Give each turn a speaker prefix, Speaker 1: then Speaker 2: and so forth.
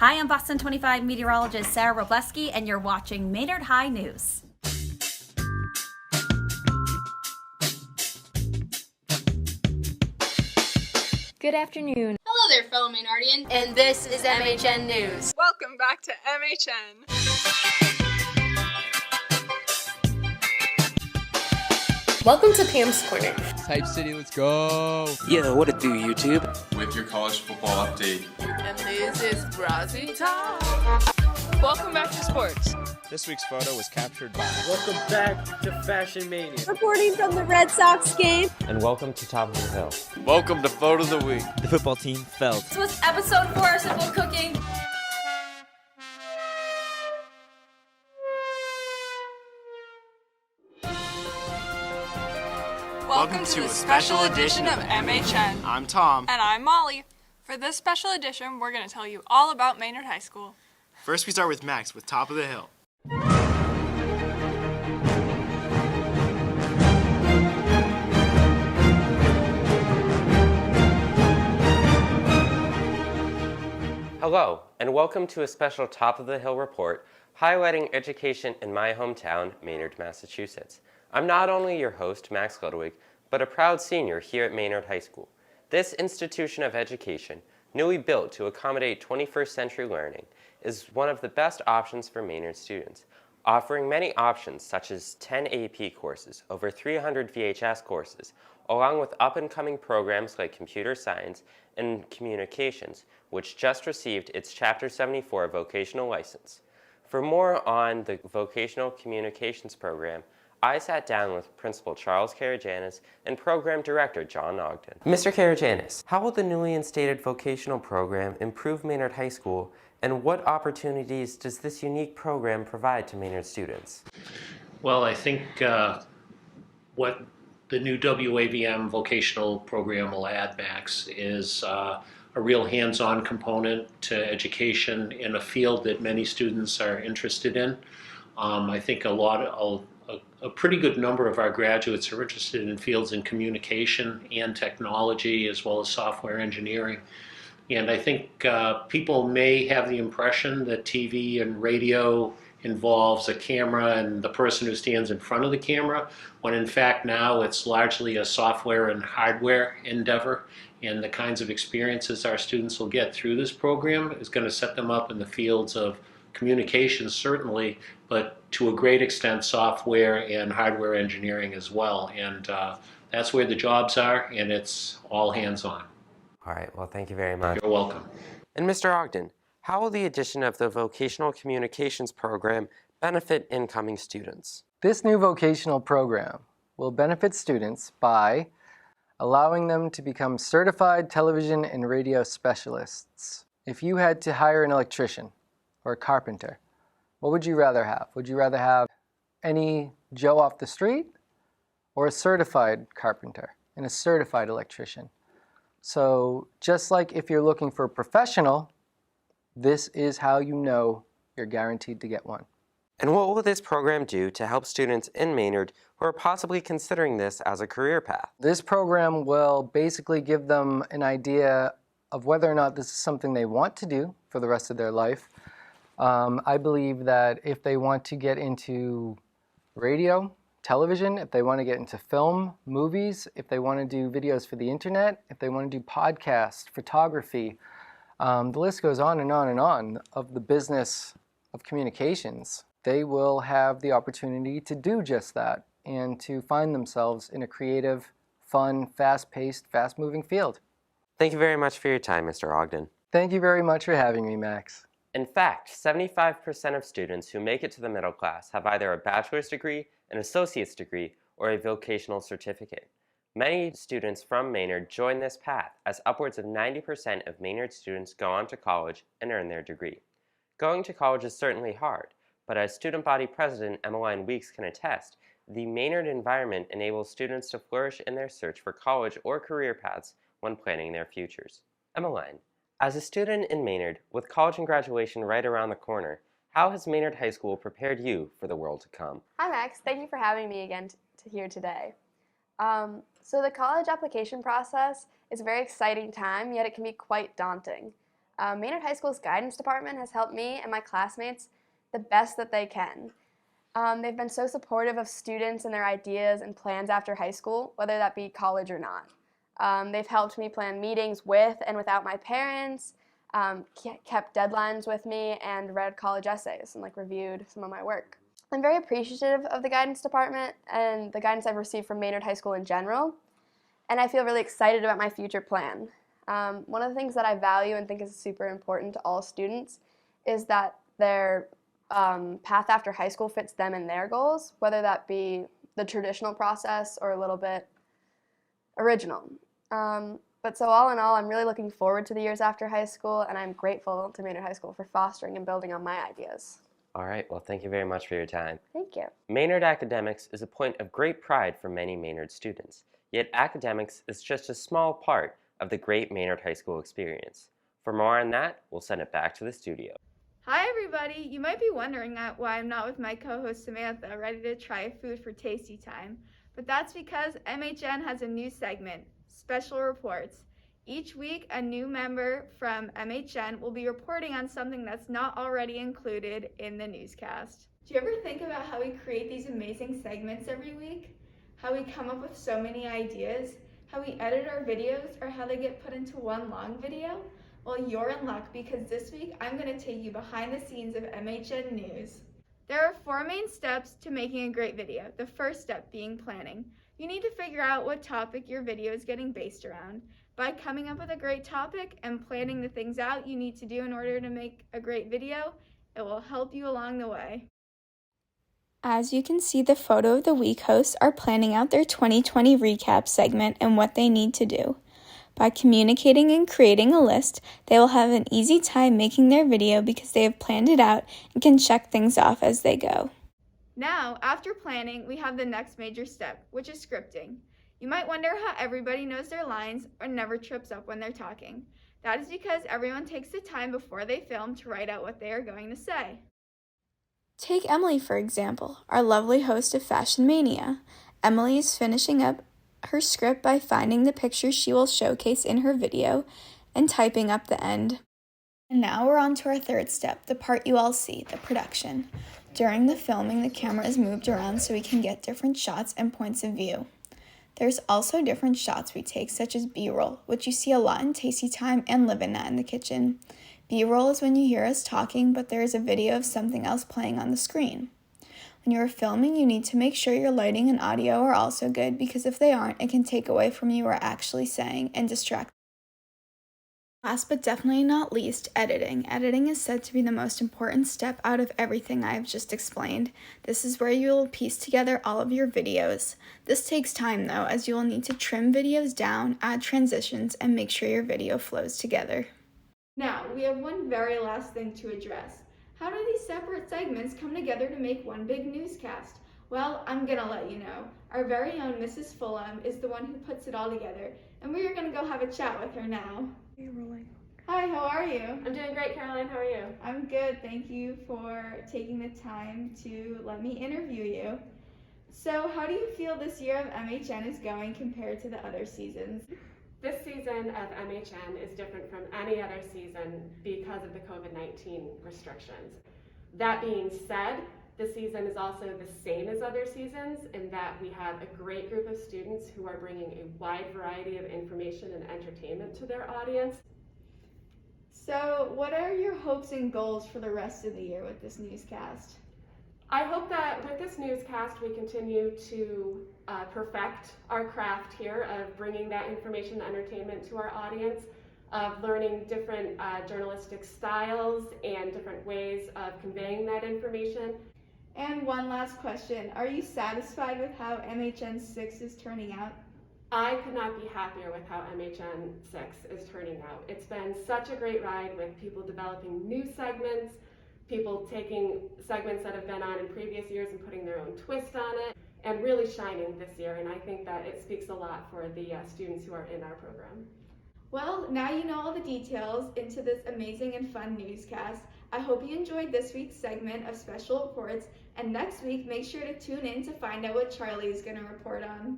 Speaker 1: Hi, I'm Boston 25 meteorologist Sarah Robleski, and you're watching Maynard High News.
Speaker 2: Good afternoon.
Speaker 3: Hello there, fellow Maynardian.
Speaker 2: And this is MHN News.
Speaker 4: Welcome back to MHN.
Speaker 2: Welcome to Pam's Corner.
Speaker 5: Type City, let's go.
Speaker 6: Yeah, what it do, YouTube?
Speaker 7: With your college football update.
Speaker 8: And this is Brazzy Talk. Welcome back to sports.
Speaker 9: This week's photo was captured by...
Speaker 10: Welcome back to Fashion Mania.
Speaker 11: Reporting from the Red Sox game.
Speaker 12: And welcome to Top of the Hill.
Speaker 9: Welcome to Photo of the Week.
Speaker 6: The football team felt.
Speaker 1: This was episode 4 of Simple Cooking.
Speaker 8: Welcome to a special edition of MHN.
Speaker 9: I'm Tom.
Speaker 4: And I'm Molly. For this special edition, we're going to tell you all about Maynard High School.
Speaker 9: First, we start with Max with Top of the Hill.
Speaker 12: Hello, and welcome to a special Top of the Hill report highlighting education in my hometown, Maynard, Massachusetts. I'm not only your host, Max Ludwig, but a proud senior here at Maynard High School. This institution of education, newly built to accommodate 21st century learning, is one of the best options for Maynard students, offering many options such as 10 AP courses, over 300 VHS courses, along with up-and-coming programs like computer science and communications, which just received its Chapter 74 vocational license. For more on the vocational communications program, I sat down with Principal Charles Karajanis and Program Director John Ogden. Mr. Karajanis, how will the newly instated vocational program improve Maynard High School, and what opportunities does this unique program provide to Maynard students?
Speaker 13: Well, I think what the new WAVM vocational program will add, Max, is a real hands-on component to education in a field that many students are interested in. I think a pretty good number of our graduates are interested in fields in communication and technology, as well as software engineering. And I think people may have the impression that TV and radio involves a camera and the person who stands in front of the camera, when in fact now it's largely a software and hardware endeavor. And the kinds of experiences our students will get through this program is going to set them up in the fields of communications, certainly, but to a great extent software and hardware engineering as well. And that's where the jobs are, and it's all hands-on.
Speaker 12: All right, well, thank you very much.
Speaker 13: You're welcome.
Speaker 12: And Mr. Ogden, how will the addition of the vocational communications program benefit incoming students?
Speaker 14: This new vocational program will benefit students by allowing them to become certified television and radio specialists. If you had to hire an electrician or a carpenter, what would you rather have? Would you rather have any Joe off the street or a certified carpenter and a certified electrician? So just like if you're looking for a professional, this is how you know you're guaranteed to get one.
Speaker 12: And what will this program do to help students in Maynard who are possibly considering this as a career path?
Speaker 14: This program will basically give them an idea of whether or not this is something they want to do for the rest of their life. I believe that if they want to get into radio, television, if they want to get into film, movies, if they want to do videos for the internet, if they want to do podcasts, photography, the list goes on and on and on of the business of communications. They will have the opportunity to do just that and to find themselves in a creative, fun, fast-paced, fast-moving field.
Speaker 12: Thank you very much for your time, Mr. Ogden.
Speaker 14: Thank you very much for having me, Max.
Speaker 12: In fact, 75% of students who make it to the middle class have either a bachelor's degree, an associate's degree, or a vocational certificate. Many students from Maynard join this path, as upwards of 90% of Maynard students go on to college and earn their degree. Going to college is certainly hard, but as Student Body President Emmeline Weeks can attest, the Maynard environment enables students to flourish in their search for college or career paths when planning their futures. Emmeline, as a student in Maynard, with college and graduation right around the corner, how has Maynard High School prepared you for the world to come?
Speaker 15: Hi Max, thank you for having me again here today. So the college application process is a very exciting time, yet it can be quite daunting. Maynard High School's guidance department has helped me and my classmates the best that they can. They've been so supportive of students and their ideas and plans after high school, whether that be college or not. They've helped me plan meetings with and without my parents, kept deadlines with me, and read college essays and reviewed some of my work. I'm very appreciative of the guidance department and the guidance I've received from Maynard High School in general, and I feel really excited about my future plan. One of the things that I value and think is super important to all students is that their path after high school fits them and their goals, whether that be the traditional process or a little bit original. But so all in all, I'm really looking forward to the years after high school, and I'm grateful to Maynard High School for fostering and building on my ideas.
Speaker 12: All right, well, thank you very much for your time.
Speaker 15: Thank you.
Speaker 12: Maynard academics is a point of great pride for many Maynard students, yet academics is just a small part of the great Maynard High School experience. For more on that, we'll send it back to the studio.
Speaker 3: Hi everybody! You might be wondering why I'm not with my co-host Samantha, ready to try a food for tasty time. But that's because MHN has a new segment, Special Reports. Each week, a new member from MHN will be reporting on something that's not already included in the newscast. Do you ever think about how we create these amazing segments every week? How we come up with so many ideas? How we edit our videos, or how they get put into one long video? Well, you're in luck because this week I'm going to take you behind the scenes of MHN News. There are 4 main steps to making a great video. The first step being planning. You need to figure out what topic your video is getting based around. By coming up with a great topic and planning the things out you need to do in order to make a great video, it will help you along the way. As you can see, the Photo of the Week hosts are planning out their 2020 recap segment and what they need to do. By communicating and creating a list, they will have an easy time making their video because they have planned it out and can check things off as they go. Now, after planning, we have the next major step, which is scripting. You might wonder how everybody knows their lines or never trips up when they're talking. That is because everyone takes the time before they film to write out what they are going to say. Take Emily, for example, our lovely host of Fashion Mania. Emily is finishing up her script by finding the pictures she will showcase in her video and typing up the end. And now we're on to our third step, the part you all see, the production. During the filming, the camera is moved around so we can get different shots and points of view. There's also different shots we take, such as B-roll, which you see a lot in Tasty Time and Livin' That in the kitchen. B-roll is when you hear us talking, but there is a video of something else playing on the screen. When you are filming, you need to make sure your lighting and audio are also good, because if they aren't, it can take away from you are actually saying and distract. Last but definitely not least, editing. Editing is said to be the most important step out of everything I have just explained. This is where you will piece together all of your videos. This takes time though, as you will need to trim videos down, add transitions, and make sure your video flows together. Now, we have one very last thing to address. How do these separate segments come together to make one big newscast? Well, I'm gonna let you know. Our very own Mrs. Fulham is the one who puts it all together, and we are gonna go have a chat with her now. Hey, rolling. Hi, how are you?
Speaker 15: I'm doing great, Caroline. How are you?
Speaker 3: I'm good. Thank you for taking the time to let me interview you. So, how do you feel this year of MHN is going compared to the other seasons?
Speaker 16: This season of MHN is different from any other season because of the COVID-19 restrictions. That being said, the season is also the same as other seasons in that we have a great group of students who are bringing a wide variety of information and entertainment to their audience.
Speaker 3: So, what are your hopes and goals for the rest of the year with this newscast?
Speaker 16: I hope that with this newscast we continue to perfect our craft here of bringing that information and entertainment to our audience, of learning different journalistic styles and different ways of conveying that information.
Speaker 3: And one last question, are you satisfied with how MHN 6 is turning out?
Speaker 16: I could not be happier with how MHN 6 is turning out. It's been such a great ride with people developing new segments, people taking segments that have been on in previous years and putting their own twist on it, and really shining this year. And I think that it speaks a lot for the students who are in our program.
Speaker 3: Well, now you know all the details into this amazing and fun newscast. I hope you enjoyed this week's segment of Special Reports, and next week make sure to tune in to find out what Charlie is going to report on.